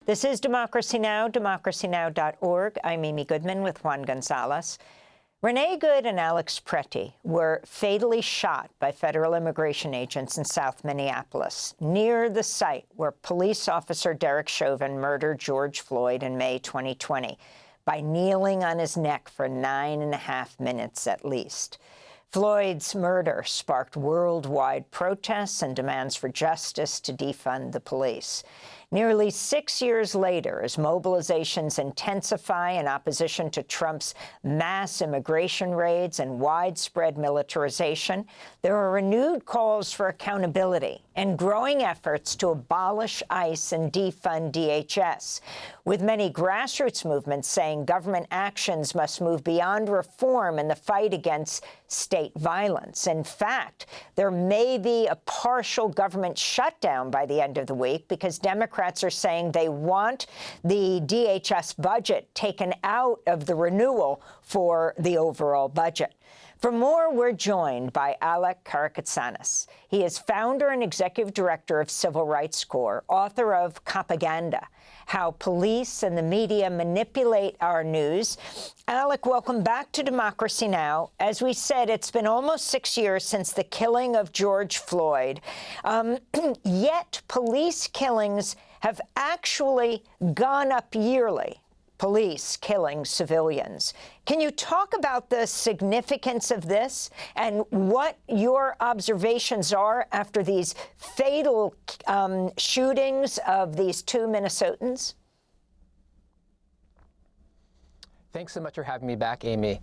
This is Democracy Now!, democracynow.org. I'm Amy Goodman with Juan Gonzalez. Renee Good and Alex Pretti were fatally shot by federal immigration agents in South Minneapolis, near the site where police officer Derek Chauvin murdered George Floyd in May 2020 by kneeling on his neck for 9.5 minutes at least. Floyd's murder sparked worldwide protests and demands for justice to defund the police. Nearly 6 years later, as mobilizations intensify in opposition to Trump's mass immigration raids and widespread militarization, there are renewed calls for accountability and growing efforts to abolish ICE and defund DHS, with many grassroots movements saying government actions must move beyond reform in the fight against state violence. In fact, there may be a partial government shutdown by the end of the week because Democrats are saying they want the DHS budget taken out of the renewal for the overall budget. For more, we're joined by Alec Karakatsanis. He is founder and executive director of Civil Rights Corps, author of Copaganda, How Police and the Media Manipulate Our News. Alec, welcome back to Democracy Now! As we said, it's been almost 6 years since the killing of George Floyd, yet police killings have actually gone up yearly. Police killing civilians. Can you talk about the significance of this and what your observations are after these fatal shootings of these two Minnesotans? Thanks so much for having me back, Amy.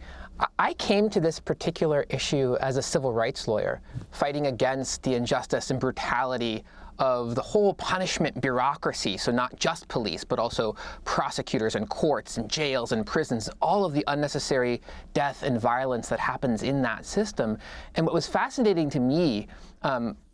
I came to this particular issue as a civil rights lawyer, fighting against the injustice and brutality of the whole punishment bureaucracy, so not just police, but also prosecutors and courts and jails and prisons, all of the unnecessary death and violence that happens in that system. And what was fascinating to me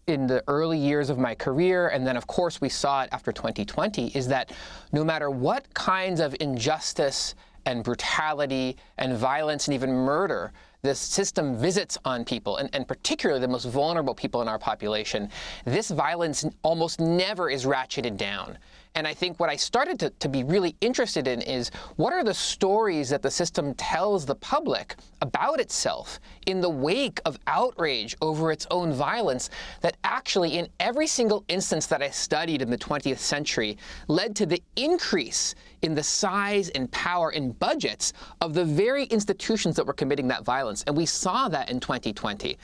in the early years of my career, and then of course we saw it after 2020, is that no matter what kinds of injustice and brutality and violence and even murder this system visits on people, and particularly the most vulnerable people in our population, this violence almost never is ratcheted down. And I think what I started to be really interested in is what are the stories that the system tells the public about itself in the wake of outrage over its own violence that actually in every single instance that I studied in the 20th century led to the increase in the size and power and budgets of the very institutions that were committing that violence. And we saw that in 2020.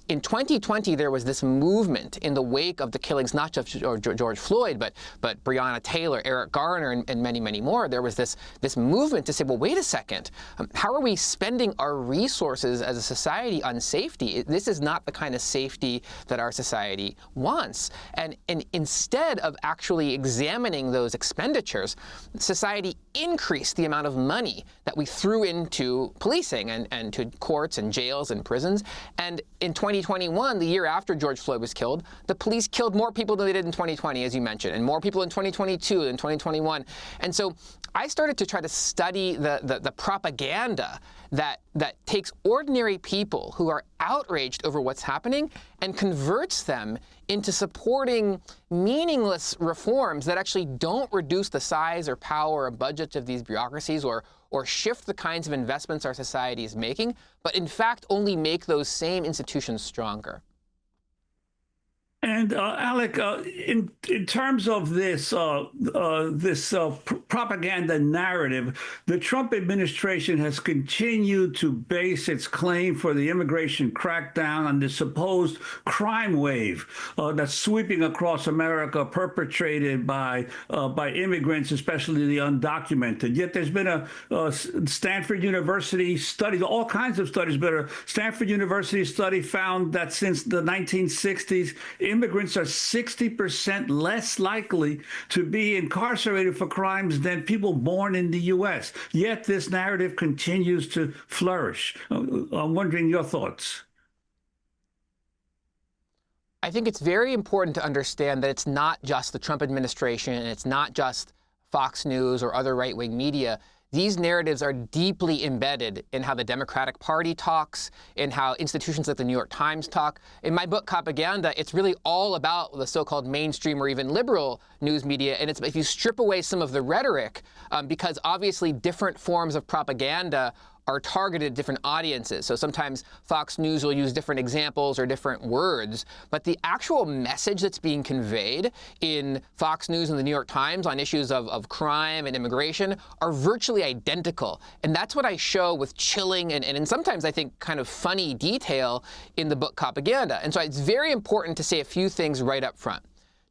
In 2020, there was this movement in the wake of the killings, not just George Floyd, but Breonna Taylor, Eric Garner, and many, many more. There was this movement to say, well, wait a second, how are we spending our resources as a society on safety? This is not the kind of safety that our society wants. And instead of actually examining those expenditures, society increased the amount of money that we threw into policing and to courts and jails and prisons. And in 2021, the year after George Floyd was killed, the police killed more people than they did in 2020, as you mentioned, and more people in 2022 than 2021. And so I started to try to study the propaganda that takes ordinary people who are outraged over what's happening and converts them into supporting meaningless reforms that actually don't reduce the size or power or budget of these bureaucracies or shift the kinds of investments our society is making, but in fact only make those same institutions stronger. And Alec, in terms of this propaganda narrative, the Trump administration has continued to base its claim for the immigration crackdown on the supposed crime wave that's sweeping across America, perpetrated by immigrants, especially the undocumented. Yet there's been a Stanford University study, all kinds of studies, but a Stanford University study found that since the 1960s, immigrants are 60% less likely to be incarcerated for crimes than people born in the U.S. Yet this narrative continues to flourish. I'm wondering your thoughts. I think it's very important to understand that it's not just the Trump administration and it's not just Fox News or other right-wing media. these narratives are deeply embedded in how the Democratic Party talks, in how institutions like the New York Times talk. In my book, Copaganda, it's really all about the so-called mainstream or even liberal news media. And if you strip away some of the rhetoric, because obviously different forms of propaganda are targeted at different audiences. So sometimes Fox News will use different examples or different words, but the actual message that's being conveyed in Fox News and the New York Times on issues of crime and immigration are virtually identical. And that's what I show with chilling and sometimes I think kind of funny detail in the book Copaganda. And so it's very important to say a few things right up front.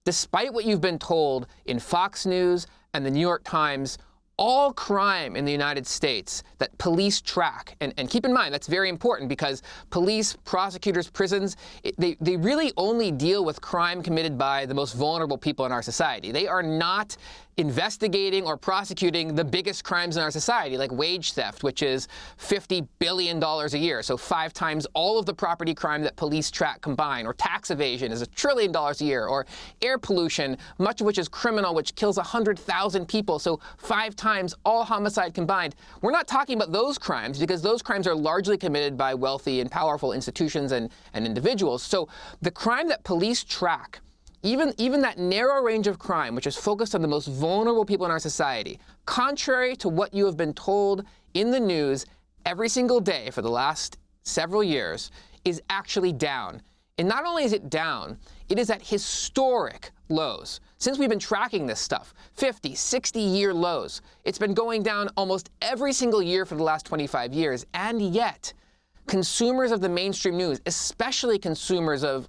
Despite what you've been told in Fox News and the New York Times, all crime in the United States that police track, and keep in mind, that's very important because police, prosecutors, prisons, they really only deal with crime committed by the most vulnerable people in our society. They are not investigating or prosecuting the biggest crimes in our society, like wage theft, which is $50 billion a year, so 5 times all of the property crime that police track combined, or tax evasion is $1 trillion a year, or air pollution, much of which is criminal, which kills 100,000 people, so 5 times all homicide combined. We're not talking about those crimes because those crimes are largely committed by wealthy and powerful institutions and individuals. So the crime that police track, even that narrow range of crime, which is focused on the most vulnerable people in our society, contrary to what you have been told in the news every single day for the last several years, is actually down. And not only is it down, it is at historic lows. Since we've been tracking this stuff, 50, 60-year lows. It's been going down almost every single year for the last 25 years. And yet, consumers of the mainstream news, especially consumers of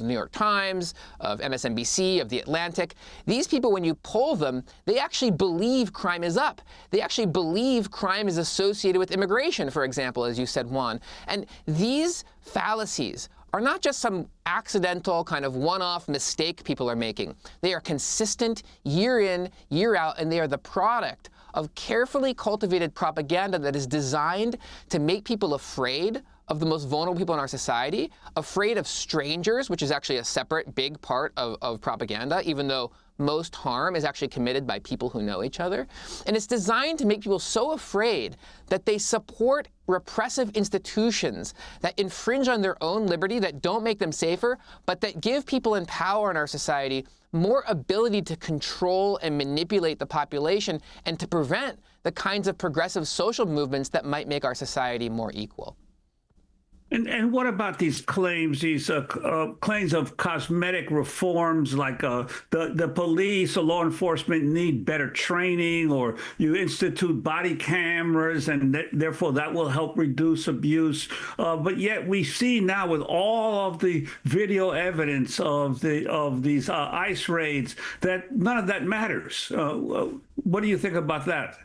New York Times, of MSNBC, of The Atlantic, these people, when you poll them, they actually believe crime is up. They actually believe crime is associated with immigration, for example, as you said, Juan. And these fallacies are not just some accidental kind of one-off mistake people are making. They are consistent year in, year out, and they are the product of carefully cultivated propaganda that is designed to make people afraid of the most vulnerable people in our society, afraid of strangers, which is actually a separate big part of propaganda, even though most harm is actually committed by people who know each other. And it's designed to make people so afraid that they support repressive institutions that infringe on their own liberty, that don't make them safer, but that give people in power in our society more ability to control and manipulate the population and to prevent the kinds of progressive social movements that might make our society more equal. And what about these claims of cosmetic reforms, like the police or law enforcement need better training, or you institute body cameras and therefore that will help reduce abuse? But yet we see now with all of the video evidence of these ICE raids that none of that matters. What do you think about that?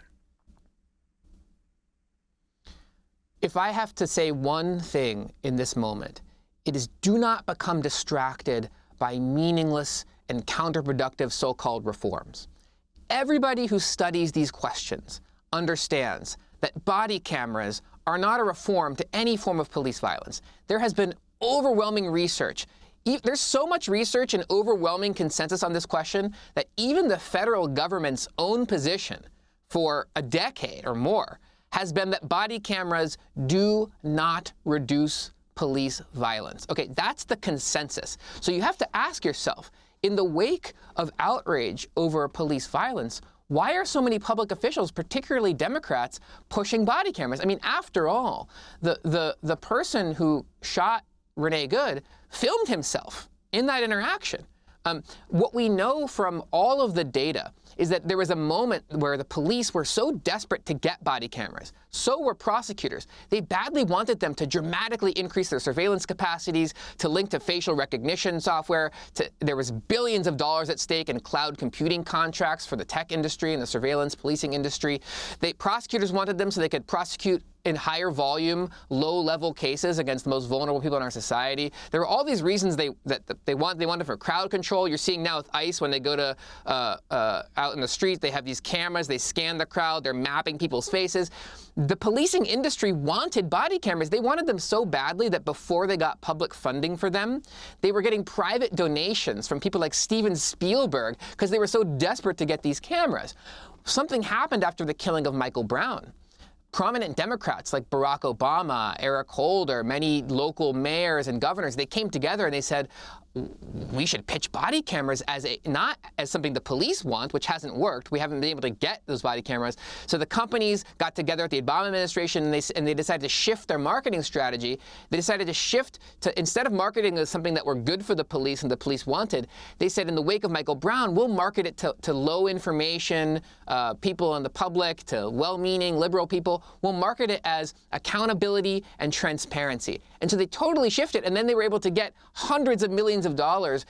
If I have to say one thing in this moment, it is do not become distracted by meaningless and counterproductive so-called reforms. Everybody who studies these questions understands that body cameras are not a reform to any form of police violence. There has been overwhelming research. There's so much research and overwhelming consensus on this question that even the federal government's own position for a decade or more has been that body cameras do not reduce police violence. Okay, that's the consensus. So you have to ask yourself, in the wake of outrage over police violence, why are so many public officials, particularly Democrats, pushing body cameras? I mean, after all, the person who shot Renee Good filmed himself in that interaction. What we know from all of the data is that there was a moment where the police were so desperate to get body cameras, so were prosecutors. They badly wanted them to dramatically increase their surveillance capacities, to link to facial recognition software. There was billions of dollars at stake in cloud computing contracts for the tech industry and the surveillance policing industry. Prosecutors wanted them so they could prosecute in higher volume, low-level cases against the most vulnerable people in our society. There were all these reasons they wanted for crowd control. You're seeing now with ICE when they go to out in the street, they have these cameras, they scan the crowd, they're mapping people's faces. The policing industry wanted body cameras. They wanted them so badly that before they got public funding for them, they were getting private donations from people like Steven Spielberg because they were so desperate to get these cameras. Something happened after the killing of Michael Brown. Prominent Democrats like Barack Obama, Eric Holder, many local mayors and governors, they came together and they said, we should pitch body cameras as not as something the police want, which hasn't worked. We haven't been able to get those body cameras. So the companies got together at the Obama administration and they decided to shift their marketing strategy. They decided to shift to, instead of marketing as something that were good for the police and the police wanted, they said in the wake of Michael Brown, we'll market it to low information people in the public, to well-meaning liberal people. We'll market it as accountability and transparency. And so they totally shifted, and then they were able to get hundreds of millions of dollars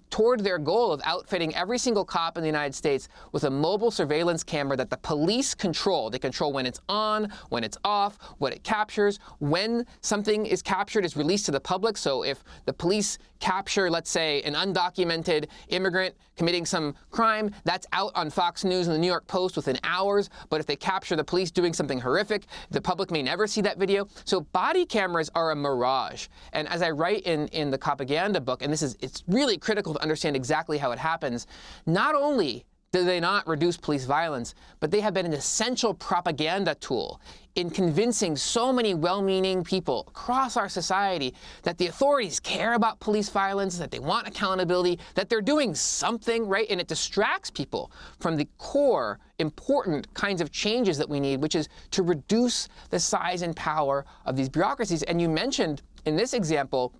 toward their goal of outfitting every single cop in the United States with a mobile surveillance camera that the police control. They control when it's on, when it's off, what it captures. When something is captured, it's released to the public. So if the police capture, let's say, an undocumented immigrant committing some crime, that's out on Fox News and the New York Post within hours. But if they capture the police doing something horrific, the public may never see that video. So body cameras are a mirage. And as I write in the Copaganda book, and it's really critical to understand exactly how it happens, not only do they not reduce police violence, but they have been an essential propaganda tool in convincing so many well-meaning people across our society that the authorities care about police violence, that they want accountability, that they're doing something, right? And it distracts people from the core, important kinds of changes that we need, which is to reduce the size and power of these bureaucracies. And you mentioned in this example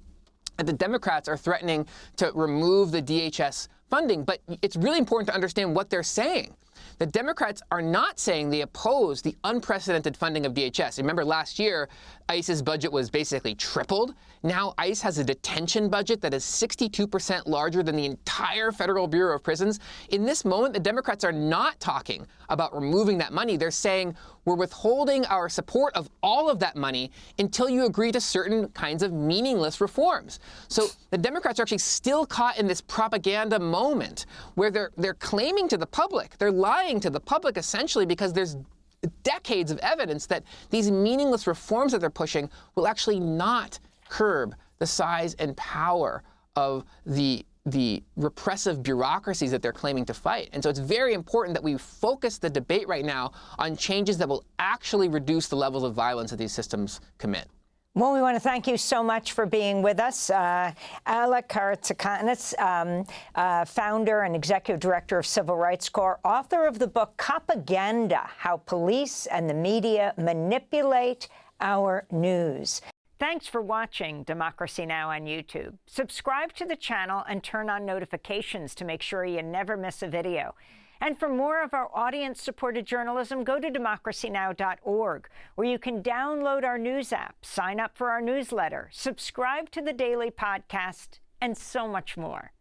that the Democrats are threatening to remove the DHS funding, but it's really important to understand what they're saying. The Democrats are not saying they oppose the unprecedented funding of DHS. Remember last year, ICE's budget was basically tripled. Now ICE has a detention budget that is 62% larger than the entire Federal Bureau of Prisons. In this moment, the Democrats are not talking about removing that money. They're saying we're withholding our support of all of that money until you agree to certain kinds of meaningless reforms. So the Democrats are actually still caught in this propaganda moment where they're claiming to the public, they're lying to the public essentially because there's decades of evidence that these meaningless reforms that they're pushing will actually not curb the size and power of the repressive bureaucracies that they're claiming to fight. And so it's very important that we focus the debate right now on changes that will actually reduce the levels of violence that these systems commit. Well, we want to thank you so much for being with us. Alec Karakatsanis, founder and executive director of Civil Rights Corps, author of the book Copaganda, How Police and the Media Manipulate Our News. Thanks for watching Democracy Now! On YouTube. Subscribe to the channel and turn on notifications to make sure you never miss a video. And for more of our audience-supported journalism, go to democracynow.org, where you can download our news app, sign up for our newsletter, subscribe to the daily podcast, and so much more.